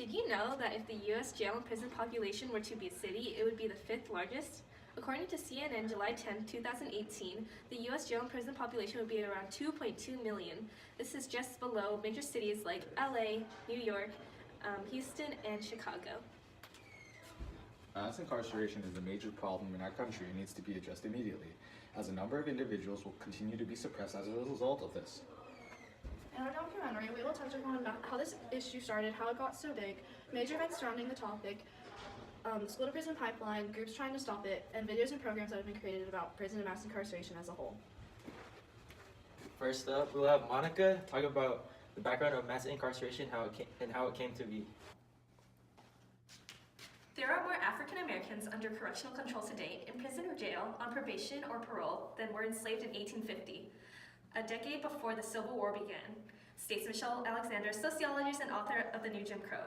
Did you know that if the U.S. jail and prison population were to be a city, it would be the fifth largest? According to CNN, July 10, 2018, the U.S. jail and prison population would be around 2.2 million. This is just below major cities like LA, New York, Houston, and Chicago. Mass incarceration is a major problem in our country and needs to be addressed immediately, as a number of individuals will continue to be suppressed as a result of this. In our documentary, we will touch upon how this issue started, how it got so big, major events surrounding the topic, the school-to-prison pipeline, groups trying to stop it, and videos and programs that have been created about prison and mass incarceration as a whole. First up, we'll have Monica talk about the background of mass incarceration and how it came to be. There are more African Americans under correctional control today in prison or jail, on probation or parole, than were enslaved in 1850, a decade before the Civil War began, states Michelle Alexander, sociologist and author of The New Jim Crow.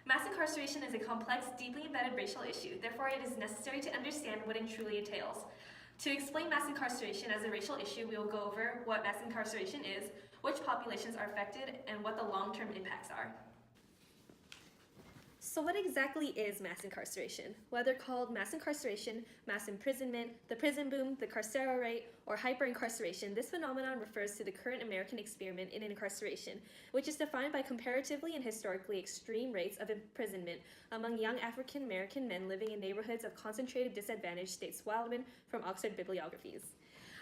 Mass incarceration is a complex, deeply embedded racial issue, therefore it is necessary to understand what it truly entails. To explain mass incarceration as a racial issue, we will go over what mass incarceration is, which populations are affected, and what the long-term impacts are. So what exactly is mass incarceration? Whether called mass incarceration, mass imprisonment, the prison boom, the carceral rate, or hyperincarceration, this phenomenon refers to the current American experiment in incarceration, which is defined by comparatively and historically extreme rates of imprisonment among young African American men living in neighborhoods of concentrated disadvantage, states Wildman from Oxford Bibliographies.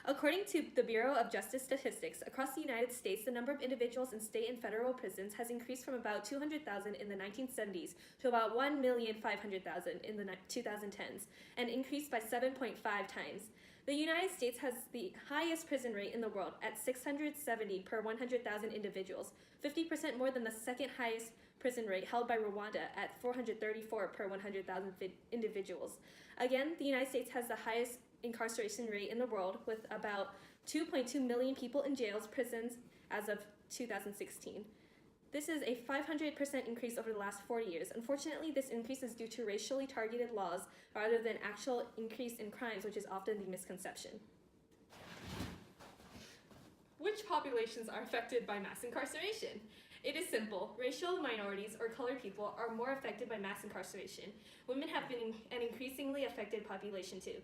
According to the Bureau of Justice Statistics, across the United States, the number of individuals in state and federal prisons has increased from about 200,000 in the 1970s to about 1,500,000 in the 2010s, and increased by 7.5 times. The United States has the highest prison rate in the world at 670 per 100,000 individuals, 50% more than the second highest prison rate held by Rwanda at 434 per 100,000 individuals. Again, the United States has the highest incarceration rate in the world, with about 2.2 million people in jails, prisons as of 2016. This is a 500% increase over the last 40 years. Unfortunately, this increase is due to racially targeted laws rather than actual increase in crimes, which is often the misconception. Which populations are affected by mass incarceration? It is simple. Racial minorities or colored people are more affected by mass incarceration. Women have been an increasingly affected population too.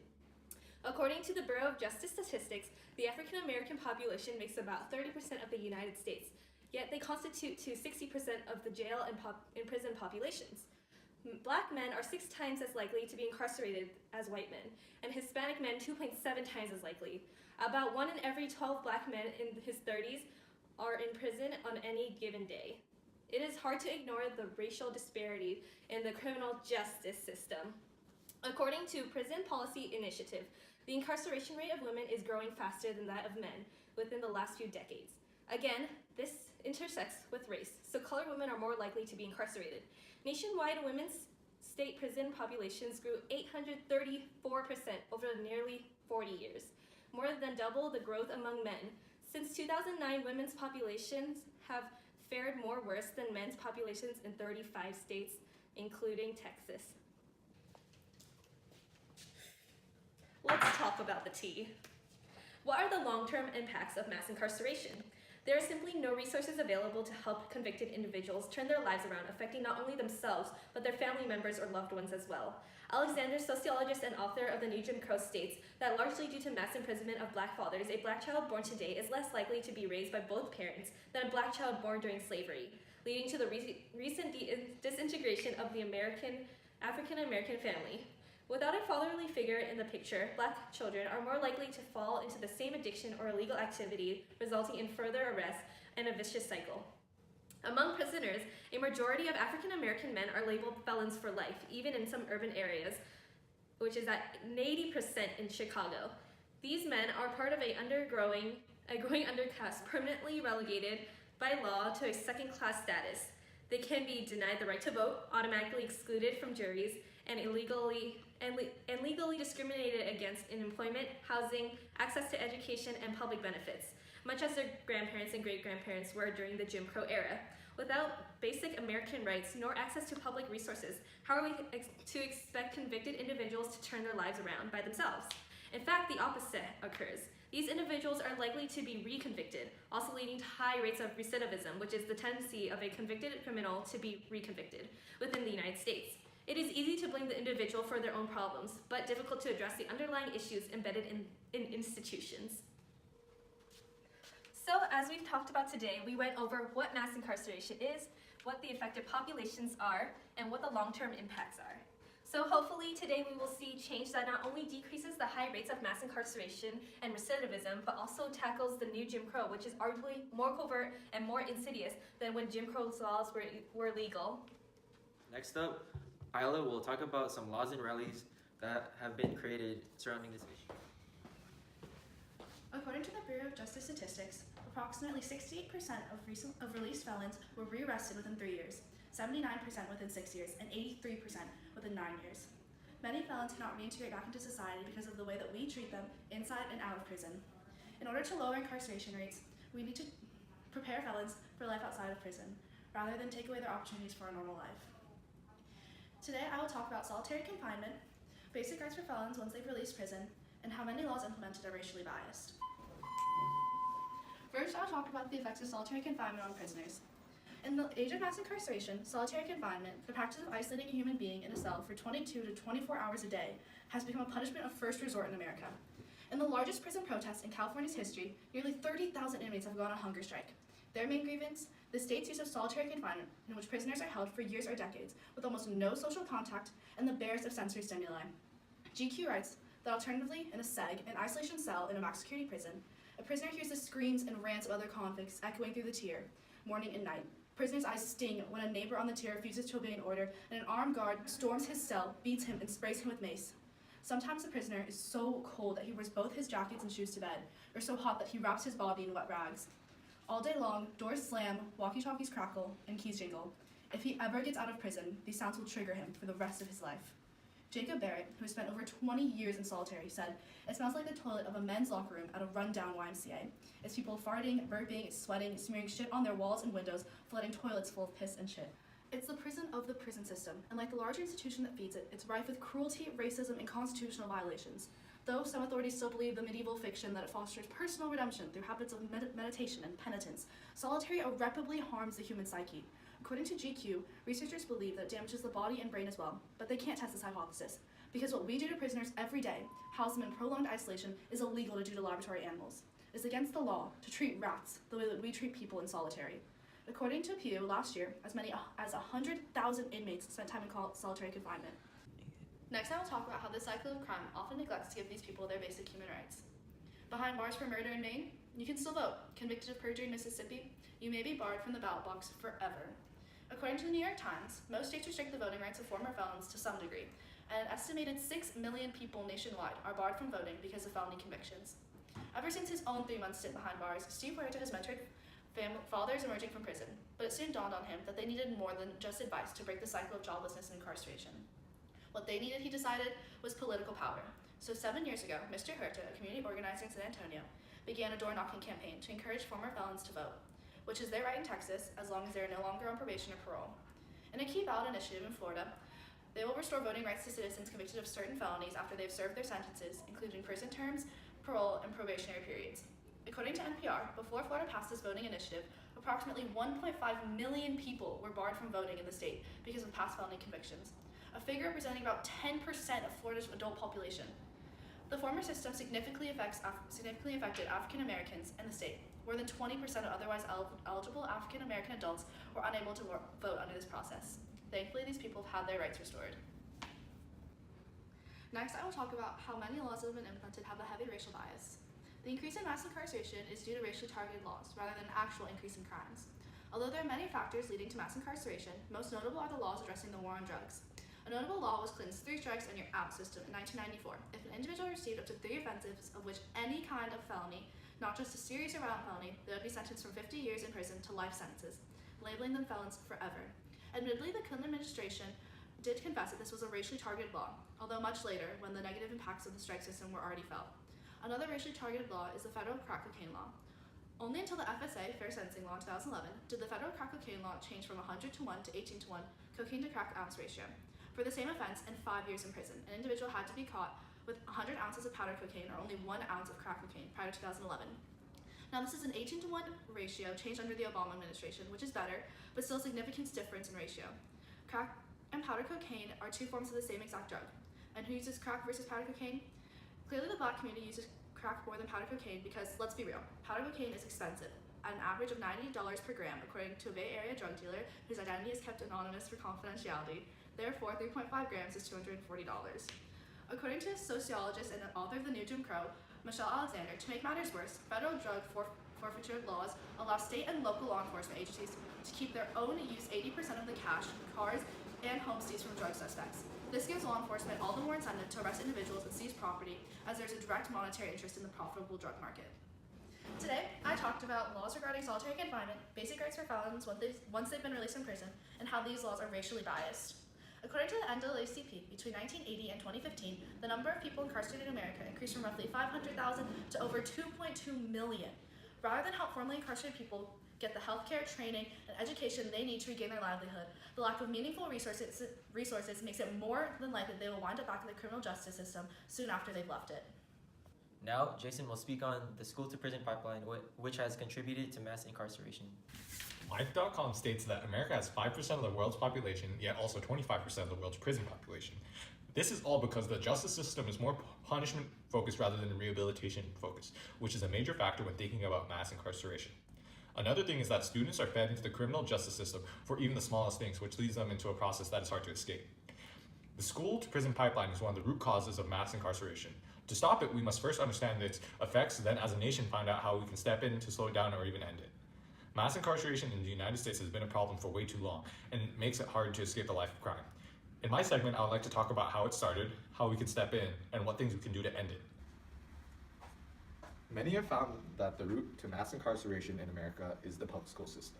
According to the Bureau of Justice Statistics, the African American population makes about 30% of the United States, yet they constitute to 60% of the jail and prison populations. Black men are 6 times as likely to be incarcerated as white men, and Hispanic men 2.7 times as likely. About 1 in every 12 black men in his 30s are in prison on any given day. It is hard to ignore the racial disparity in the criminal justice system. According to Prison Policy Initiative, the incarceration rate of women is growing faster than that of men within the last few decades. Again, this intersects with race, so colored women are more likely to be incarcerated. Nationwide, women's state prison populations grew 834% over nearly 40 years, more than double the growth among men. Since 2009, women's populations have fared more worse than men's populations in 35 states, including Texas. Let's talk about the tea. What are the long-term impacts of mass incarceration? There are simply no resources available to help convicted individuals turn their lives around, affecting not only themselves, but their family members or loved ones as well. Alexander, sociologist and author of The New Jim Crow, states that largely due to mass imprisonment of black fathers, a black child born today is less likely to be raised by both parents than a black child born during slavery, leading to the recent disintegration of the African American family. Without a fatherly figure in the picture, black children are more likely to fall into the same addiction or illegal activity, resulting in further arrest and a vicious cycle. Among prisoners, a majority of African American men are labeled felons for life, even in some urban areas, which is at 80% in Chicago. These men are part of a growing underclass, permanently relegated by law to a second-class status. They can be denied the right to vote, automatically excluded from juries, and legally discriminated against in employment, housing, access to education, and public benefits, much as their grandparents and great-grandparents were during the Jim Crow era. Without basic American rights nor access to public resources, how are we to expect convicted individuals to turn their lives around by themselves? In fact, the opposite occurs. These individuals are likely to be reconvicted, also leading to high rates of recidivism, which is the tendency of a convicted criminal to be reconvicted within the United States. It is easy to blame the individual for their own problems, but difficult to address the underlying issues embedded in institutions. So, as we've talked about today, we went over what mass incarceration is, what the affected populations are, and what the long-term impacts are. So hopefully today we will see change that not only decreases the high rates of mass incarceration and recidivism, but also tackles the new Jim Crow, which is arguably more covert and more insidious than when Jim Crow's laws were legal. Next up, Isla will talk about some laws and rallies that have been created surrounding this issue. According to the Bureau of Justice Statistics, approximately 68% of released felons were rearrested within 3 years, 79% within 6 years, and 83% within 9 years. Many felons cannot reintegrate back into society because of the way that we treat them inside and out of prison. In order to lower incarceration rates, we need to prepare felons for life outside of prison, rather than take away their opportunities for a normal life. Today, I will talk about solitary confinement, basic rights for felons once they've released prison, and how many laws implemented are racially biased. First, I'll talk about the effects of solitary confinement on prisoners. In the age of mass incarceration, solitary confinement, the practice of isolating a human being in a cell for 22 to 24 hours a day, has become a punishment of first resort in America. In the largest prison protest in California's history, nearly 30,000 inmates have gone on hunger strike. Their main grievance? The state's use of solitary confinement, in which prisoners are held for years or decades, with almost no social contact and the barest of sensory stimuli. GQ writes that alternatively, in a SEG, an isolation cell in a max security prison, a prisoner hears the screams and rants of other convicts echoing through the tier, morning and night. Prisoner's eyes sting when a neighbor on the tier refuses to obey an order, and an armed guard storms his cell, beats him, and sprays him with mace. Sometimes the prisoner is so cold that he wears both his jackets and shoes to bed, or so hot that he wraps his body in wet rags. All day long, doors slam, walkie-talkies crackle, and keys jingle. If he ever gets out of prison, these sounds will trigger him for the rest of his life. Jacob Barrett, who has spent over 20 years in solitary, said, "It smells like the toilet of a men's locker room at a rundown YMCA. It's people farting, burping, sweating, smearing shit on their walls and windows, flooding toilets full of piss and shit. It's the prison of the prison system, and like the larger institution that feeds it, it's rife with cruelty, racism, and constitutional violations. Though some authorities still believe the medieval fiction that it fosters personal redemption through habits of meditation and penitence, solitary irreparably harms the human psyche. According to GQ, researchers believe that it damages the body and brain as well, but they can't test this hypothesis, because what we do to prisoners every day, house them in prolonged isolation, is illegal to do to laboratory animals. It's against the law to treat rats the way that we treat people in solitary. According to Pew, last year, as many as 100,000 inmates spent time in solitary confinement. Next, I will talk about how this cycle of crime often neglects to give these people their basic human rights. Behind bars for murder in Maine, you can still vote. Convicted of perjury in Mississippi, you may be barred from the ballot box forever. According to the New York Times, most states restrict the voting rights of former felons to some degree, and an estimated 6 million people nationwide are barred from voting because of felony convictions. Ever since his own 3-month stint behind bars, Steve Huerta has mentored fathers emerging from prison, but it soon dawned on him that they needed more than just advice to break the cycle of joblessness and incarceration. What they needed, he decided, was political power. So 7 years ago, Mr. Huerta, a community organizer in San Antonio, began a door-knocking campaign to encourage former felons to vote, which is their right in Texas as long as they are no longer on probation or parole. In a key ballot initiative in Florida, they will restore voting rights to citizens convicted of certain felonies after they've served their sentences, including prison terms, parole, and probationary periods. According to NPR, before Florida passed this voting initiative, approximately 1.5 million people were barred from voting in the state because of past felony convictions, a figure representing about 10% of Florida's adult population. The former system significantly affected African Americans in the state. More than 20% of otherwise eligible African American adults were unable to vote under this process. Thankfully, these people have had their rights restored. Next, I will talk about how many laws that have been implemented have a heavy racial bias. The increase in mass incarceration is due to racially targeted laws rather than an actual increase in crimes. Although there are many factors leading to mass incarceration, most notable are the laws addressing the war on drugs. A notable law was Clinton's 3 strikes and you're out system in 1994. If an individual received up to 3 offenses, of which any kind of felony, not just a serious or violent felony, they would be sentenced from 50 years in prison to life sentences, labeling them felons forever. Admittedly, the Clinton administration did confess that this was a racially targeted law, although much later, when the negative impacts of the strike system were already felt. Another racially targeted law is the federal crack cocaine law. Only until the FSA, Fair Sentencing Law in 2011, did the federal crack cocaine law change from 100 to 1 to 18 to 1 cocaine to crack ounce ratio. For the same offense and 5 years in prison, an individual had to be caught with 100 ounces of powder cocaine or only 1 ounce of crack cocaine prior to 2011. Now, this is an 18-to-1 ratio changed under the Obama administration, which is better, but still a significant difference in ratio. Crack and powder cocaine are two forms of the same exact drug. And who uses crack versus powder cocaine? Clearly, the Black community uses crack more than powder cocaine because, let's be real, powder cocaine is expensive, at an average of $90 per gram, according to a Bay Area drug dealer whose identity is kept anonymous for confidentiality. Therefore, 3.5 grams is $240. According to sociologist and author of The New Jim Crow, Michelle Alexander, to make matters worse, federal drug forfeiture laws allow state and local law enforcement agencies to keep their own use 80% of the cash, cars, and home seized from drug suspects. This gives law enforcement all the more incentive to arrest individuals and seize property, as there's a direct monetary interest in the profitable drug market. Today, I talked about laws regarding solitary confinement, basic rights for felons once they've been released from prison, and how these laws are racially biased. According to the NAACP, between 1980 and 2015, the number of people incarcerated in America increased from roughly 500,000 to over 2.2 million. Rather than help formerly incarcerated people get the healthcare, training, and education they need to regain their livelihood, the lack of meaningful resources makes it more than likely they will wind up back in the criminal justice system soon after they've left it. Now, Jason will speak on the school-to-prison pipeline, which has contributed to mass incarceration. Life.com states that America has 5% of the world's population, yet also 25% of the world's prison population. This is all because the justice system is more punishment focused rather than rehabilitation focused, which is a major factor when thinking about mass incarceration. Another thing is that students are fed into the criminal justice system for even the smallest things, which leads them into a process that is hard to escape. The school-to-prison pipeline is one of the root causes of mass incarceration. To stop it, we must first understand its effects, then as a nation find out how we can step in to slow it down or even end it. Mass incarceration in the United States has been a problem for way too long, and it makes it hard to escape the life of crime. In my segment, I would like to talk about how it started, how we can step in, and what things we can do to end it. Many have found that the root to mass incarceration in America is the public school system.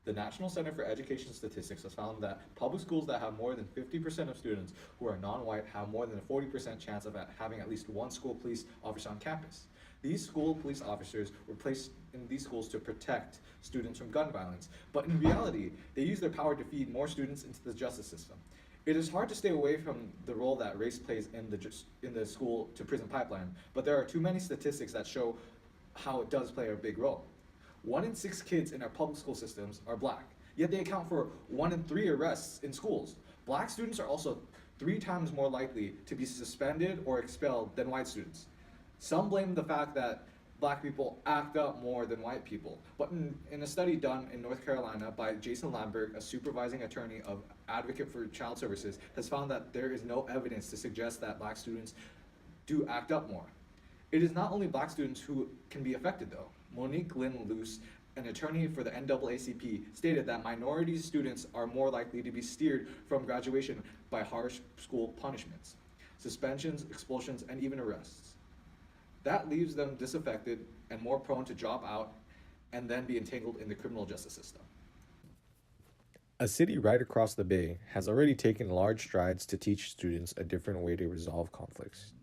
The National Center for Education Statistics has found that public schools that have more than 50% of students who are non-white have more than a 40% chance of having at least one school police officer on campus. These school police officers were placed in these schools to protect students from gun violence, but in reality, they use their power to feed more students into the justice system. It is hard to stay away from the role that race plays in the school to prison pipeline, but there are too many statistics that show how it does play a big role. 1 in 6 kids in our public school systems are Black, yet they account for 1 in 3 arrests in schools. Black students are also 3 times more likely to be suspended or expelled than white students. Some blame the fact that Black people act up more than white people, but in a study done in North Carolina by Jason Lamberg, a supervising attorney of Advocate for Child Services, has found that there is no evidence to suggest that Black students do act up more. It is not only Black students who can be affected though. Monique Lynn Luce, an attorney for the NAACP, stated that minority students are more likely to be steered from graduation by harsh school punishments, suspensions, expulsions, and even arrests. That leaves them disaffected and more prone to drop out and then be entangled in the criminal justice system. A city right across the bay has already taken large strides to teach students a different way to resolve conflicts.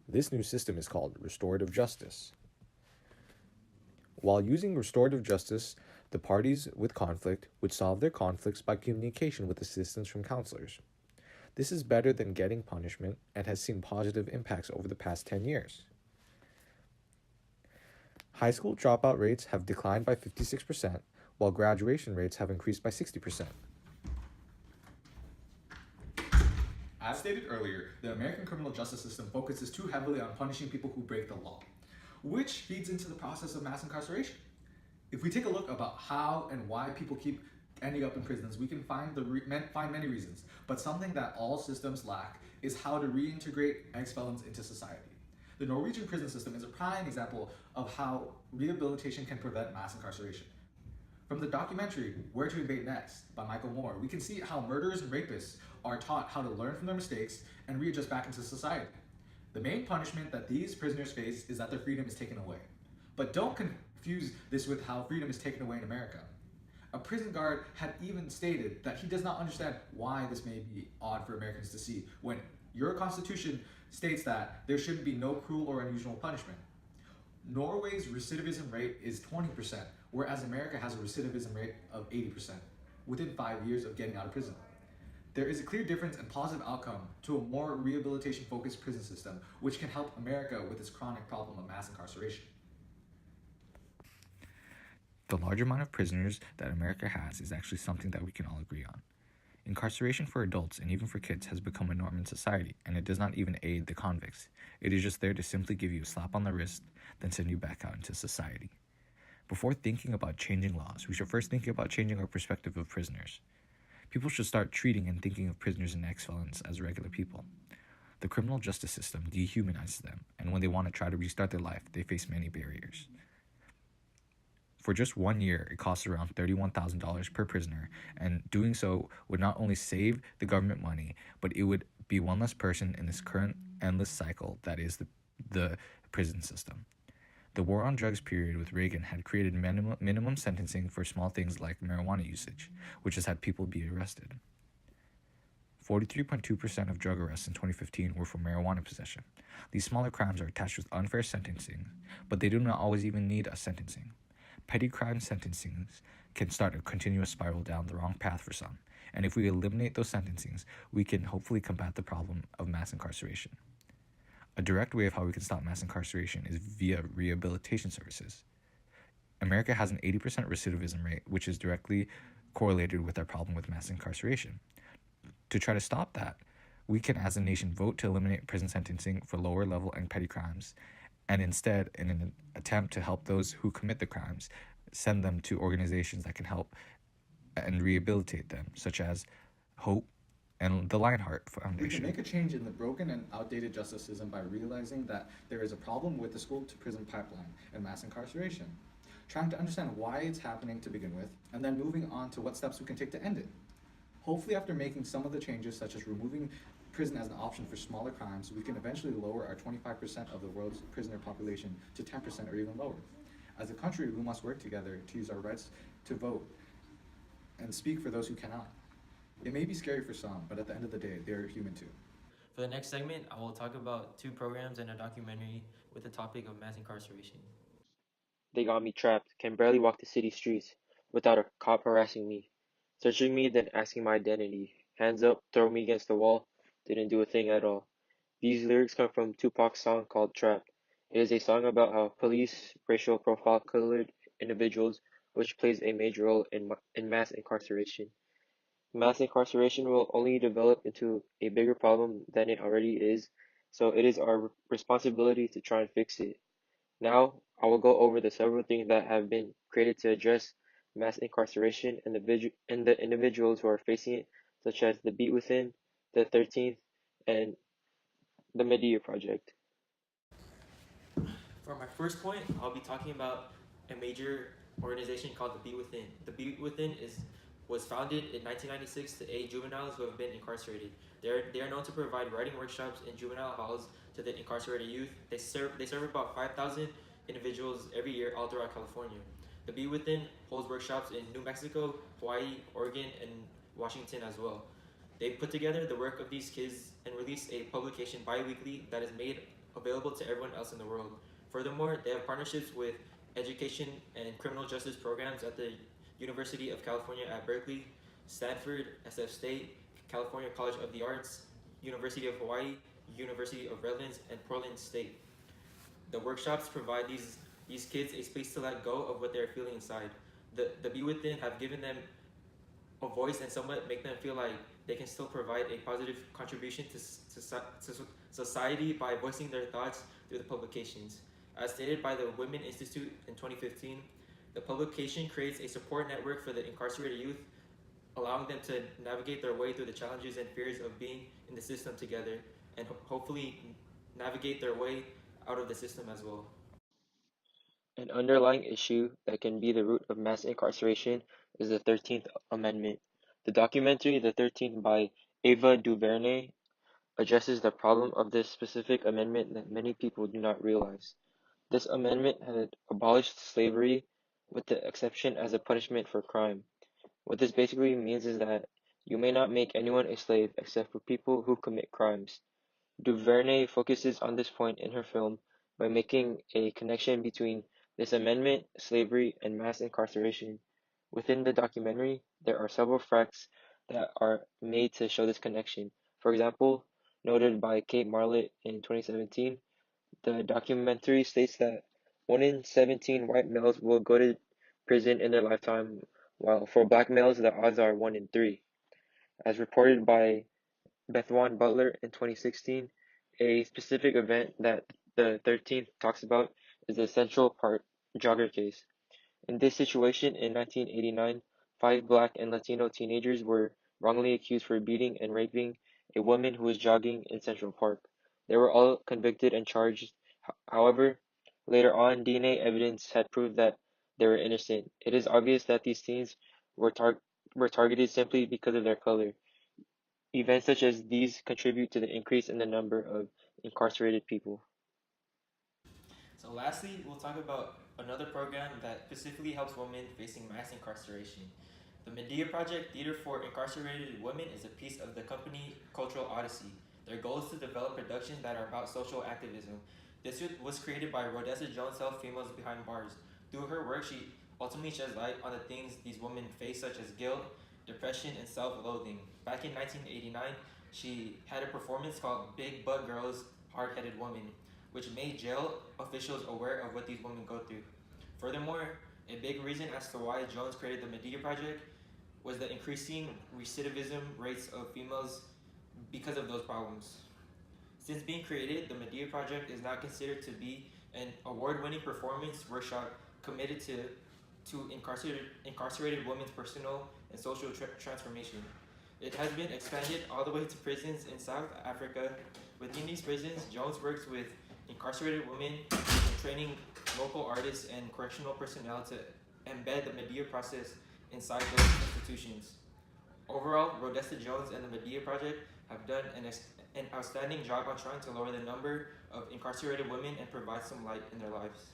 This new system is called restorative justice. While using restorative justice, the parties with conflict would solve their conflicts by communication with assistance from counselors. This is better than getting punishment and has seen positive impacts over the past 10 years. High school dropout rates have declined by 56%, while graduation rates have increased by 60%. As stated earlier, the American criminal justice system focuses too heavily on punishing people who break the law, which feeds into the process of mass incarceration. If we take a look about how and why people keep ending up in prisons, we can find many reasons, but something that all systems lack is how to reintegrate ex-felons into society. The Norwegian prison system is a prime example of how rehabilitation can prevent mass incarceration. From the documentary Where to Invade Next by Michael Moore, we can see how murderers and rapists are taught how to learn from their mistakes and readjust back into society. The main punishment that these prisoners face is that their freedom is taken away. But don't confuse this with how freedom is taken away in America. A prison guard had even stated that he does not understand why this may be odd for Americans to see when your constitution states that there shouldn't be no cruel or unusual punishment. Norway's recidivism rate is 20%, whereas America has a recidivism rate of 80% within 5 years of getting out of prison. There is a clear difference and positive outcome to a more rehabilitation-focused prison system, which can help America with its chronic problem of mass incarceration. The large amount of prisoners that America has is actually something that we can all agree on. Incarceration for adults and even for kids has become a norm in society, and it does not even aid the convicts. It is just there to simply give you a slap on the wrist, then send you back out into society. Before thinking about changing laws, we should first think about changing our perspective of prisoners. People should start treating and thinking of prisoners and ex-felons as regular people. The criminal justice system dehumanizes them, and when they want to try to restart their life, they face many barriers. For just 1 year, it costs around $31,000 per prisoner, and doing so would not only save the government money, but it would be one less person in this current endless cycle that is the prison system. The war on drugs period with Reagan had created minimum sentencing for small things like marijuana usage, which has had people be arrested. 43.2% of drug arrests in 2015 were for marijuana possession. These smaller crimes are attached with unfair sentencing, but they do not always even need a sentencing. Petty crime sentencings can start a continuous spiral down the wrong path for some, and if we eliminate those sentencings, we can hopefully combat the problem of mass incarceration. A direct way of how we can stop mass incarceration is via rehabilitation services. America has an 80% recidivism rate, which is directly correlated with our problem with mass incarceration. To try to stop that, we can as a nation vote to eliminate prison sentencing for lower level and petty crimes, and instead, in an attempt to help those who commit the crimes, send them to organizations that can help and rehabilitate them, such as HOPE and the Lionheart Foundation. We can make a change in the broken and outdated justice system by realizing that there is a problem with the school-to-prison pipeline and mass incarceration, trying to understand why it's happening to begin with, and then moving on to what steps we can take to end it. Hopefully, after making some of the changes, such as removing prison as an option for smaller crimes, we can eventually lower our 25% of the world's prisoner population to 10% or even lower. As a country, we must work together to use our rights to vote and speak for those who cannot. It may be scary for some, but at the end of the day, they're human too. For the next segment, I will talk about 2 programs and a documentary with the topic of mass incarceration. They got me trapped, can barely walk the city streets without a cop harassing me, searching me, then asking my identity. Hands up, throw me against the wall, didn't do a thing at all. These lyrics come from Tupac's song called Trapped. It is a song about how police racial profile colored individuals, which plays a major role in mass incarceration. Mass incarceration will only develop into a bigger problem than it already is, so it is our responsibility to try and fix it. Now, I will go over the several things that have been created to address mass incarceration and the individuals who are facing it, such as the Beat Within, the 13th, and the Medea Project. For my first point, I'll be talking about a major organization called the Be Within. The Be Within was founded in 1996 to aid juveniles who have been incarcerated. They are known to provide writing workshops in juvenile halls to the incarcerated youth. They serve about 5,000 individuals every year all throughout California. The Be Within holds workshops in New Mexico, Hawaii, Oregon, and Washington as well. They put together the work of these kids and release a publication bi-weekly that is made available to everyone else in the world. Furthermore, they have partnerships with education and criminal justice programs at the University of California at Berkeley, Stanford, SF State, California College of the Arts, University of Hawaii, University of Redlands, and Portland State. The workshops provide these kids a space to let go of what they're feeling inside. The Be Within have given them a voice and somewhat make them feel like they can still provide a positive contribution to society by voicing their thoughts through the publications. As stated by the Women Institute in 2015, the publication creates a support network for the incarcerated youth, allowing them to navigate their way through the challenges and fears of being in the system together, and hopefully navigate their way out of the system as well. An underlying issue that can be the root of mass incarceration is the 13th Amendment. The documentary The 13th by Ava DuVernay addresses the problem of this specific amendment that many people do not realize. This amendment had abolished slavery with the exception as a punishment for crime. What this basically means is that you may not make anyone a slave except for people who commit crimes. DuVernay focuses on this point in her film by making a connection between this amendment, slavery, and mass incarceration. Within the documentary, there are several facts that are made to show this connection. For example, noted by Kate Marlett in 2017, the documentary states that 1 in 17 white males will go to prison in their lifetime, while for black males the odds are 1 in 3. As reported by Bethwan Butler in 2016, a specific event that the 13th talks about is the Central Park jogger case. In this situation, in 1989, 5 black and Latino teenagers were wrongly accused for beating and raping a woman who was jogging in Central Park. They were all convicted and charged. However, later on, DNA evidence had proved that they were innocent. It is obvious that these teens were, were targeted simply because of their color. Events such as these contribute to the increase in the number of incarcerated people. So lastly, we'll talk about another program that specifically helps women facing mass incarceration. The Medea Project Theater for Incarcerated Women is a piece of the company Cultural Odyssey. Their goal is to develop productions that are about social activism. This was created by Rodessa Jones Help Females Behind Bars. Through her work, she ultimately sheds light on the things these women face, such as guilt, depression, and self-loathing. Back in 1989, she had a performance called Big Butt Girls, Hard-Headed Woman, which made jail officials aware of what these women go through. Furthermore, a big reason as to why Jones created the Medea Project was the increasing recidivism rates of females because of those problems. Since being created, the Medea Project is now considered to be an award-winning performance workshop committed to incarcerated women's personal and social transformation. It has been expanded all the way to prisons in South Africa. Within these prisons, Jones works with incarcerated women, training local artists and correctional personnel to embed the Medea process inside those institutions. Overall, Rodessa Jones and the Medea Project have done an outstanding job on trying to lower the number of incarcerated women and provide some light in their lives.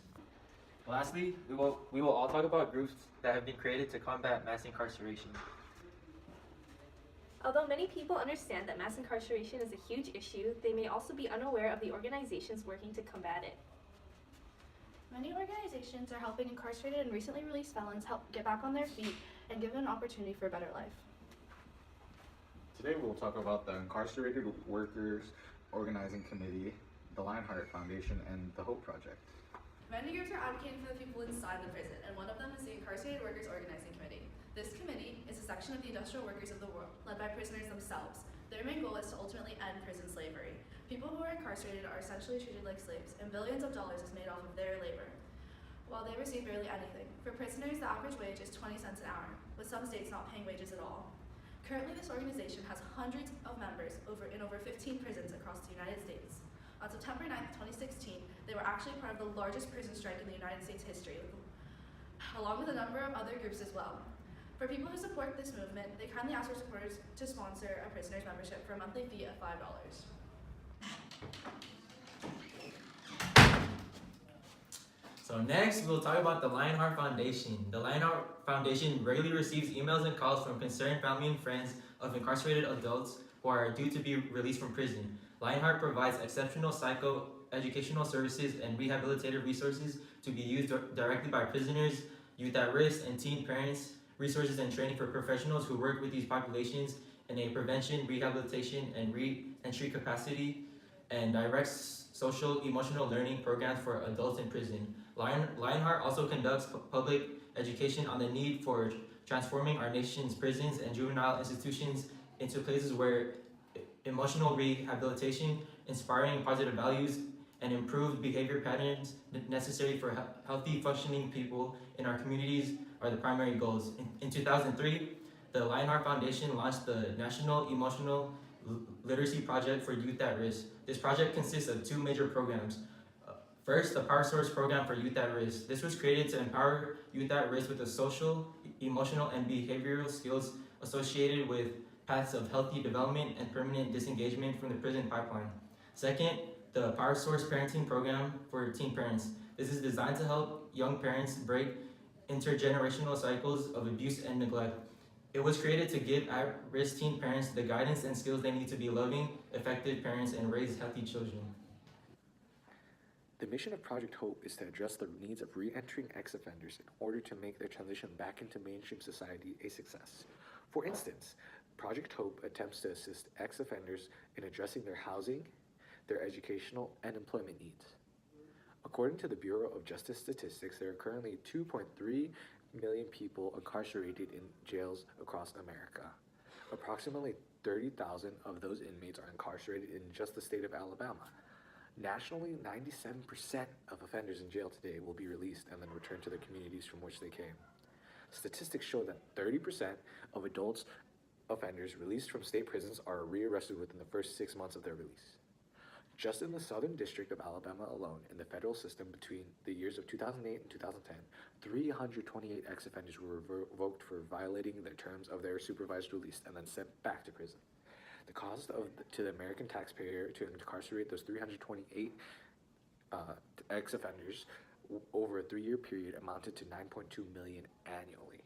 Lastly, we will all talk about groups that have been created to combat mass incarceration. Although many people understand that mass incarceration is a huge issue, they may also be unaware of the organizations working to combat it. Many organizations are helping incarcerated and recently released felons help get back on their feet and give them an opportunity for a better life. Today we'll talk about the Incarcerated Workers Organizing Committee, the Lionheart Foundation, and the Hope Project. Many groups are advocating for the people inside the prison, and one of them is the Incarcerated Workers Organizing Committee. This committee is a section of the industrial workers of the world, led by prisoners themselves. Their main goal is to ultimately end prison slavery. People who are incarcerated are essentially treated like slaves, and billions of dollars is made off of their labor, while they receive barely anything. For prisoners, the average wage is 20 cents an hour, with some states not paying wages at all. Currently, this organization has hundreds of members in over 15 prisons across the United States. On September 9th, 2016, they were actually part of the largest prison strike in the United States history, along with a number of other groups as well. For people who support this movement, they kindly ask for supporters to sponsor a prisoner's membership for a monthly fee of $5. So next, we'll talk about the Lionheart Foundation. The Lionheart Foundation regularly receives emails and calls from concerned family and friends of incarcerated adults who are due to be released from prison. Lionheart provides exceptional psycho-educational services and rehabilitative resources to be used directly by prisoners, youth at risk, and teen parents, resources and training for professionals who work with these populations in a prevention, rehabilitation, and re-entry capacity, and directs social emotional learning programs for adults in prison. Lionheart also conducts public education on the need for transforming our nation's prisons and juvenile institutions into places where emotional rehabilitation, inspiring positive values, and improved behavior patterns necessary for healthy functioning people in our communities are the primary goals. In 2003, the Lionheart Foundation launched the National Emotional Literacy Project for Youth at Risk. This project consists of 2 major programs. First, the Power Source Program for Youth at Risk. This was created to empower youth at risk with the social, emotional, and behavioral skills associated with paths of healthy development and permanent disengagement from the prison pipeline. Second, the Power Source Parenting Program for teen parents. This is designed to help young parents break intergenerational cycles of abuse and neglect. It was created to give at-risk teen parents the guidance and skills they need to be loving, effective parents and raise healthy children. The mission of Project Hope is to address the needs of re-entering ex-offenders in order to make their transition back into mainstream society a success. For instance, Project Hope attempts to assist ex-offenders in addressing their housing, their educational, and employment needs. According to the Bureau of Justice Statistics, there are currently 2.3 million people incarcerated in jails across America. Approximately 30,000 of those inmates are incarcerated in just the state of Alabama. Nationally, 97% of offenders in jail today will be released and then returned to their communities from which they came. Statistics show that 30% of adults offenders released from state prisons are rearrested within the first 6 months of their release. Just in the Southern District of Alabama alone, in the federal system between the years of 2008 and 2010, 328 ex-offenders were revoked for violating the terms of their supervised release and then sent back to prison. The cost to the American taxpayer to incarcerate those 328 ex-offenders over a 3-year period amounted to $9.2 million annually.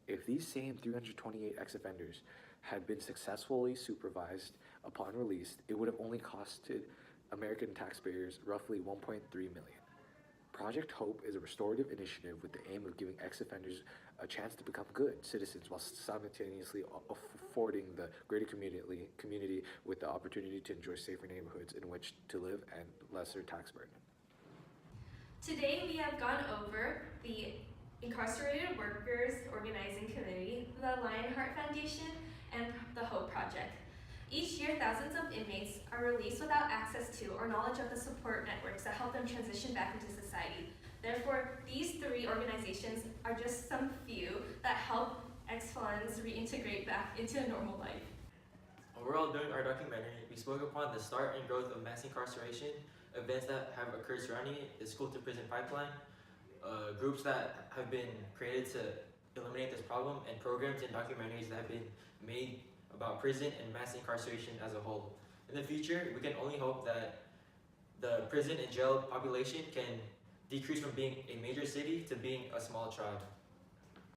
If these same 328 ex-offenders had been successfully supervised upon release, it would have only costed American taxpayers roughly $1.3 million. Project Hope is a restorative initiative with the aim of giving ex-offenders a chance to become good citizens while simultaneously affording the greater community with the opportunity to enjoy safer neighborhoods in which to live and lesser tax burden. Today we have gone over the Incarcerated Workers Organizing Committee, the Lionheart Foundation, and the Hope Project. Each year, thousands of inmates are released without access to or knowledge of the support networks that help them transition back into society. Therefore, these 3 organizations are just some few that help ex-felons reintegrate back into a normal life. Overall, during our documentary, we spoke upon the start and growth of mass incarceration, events that have occurred surrounding it, the school-to-prison pipeline, groups that have been created to eliminate this problem, and programs and documentaries that have been made about prison and mass incarceration as a whole. In the future, we can only hope that the prison and jail population can decrease from being a major city to being a small tribe.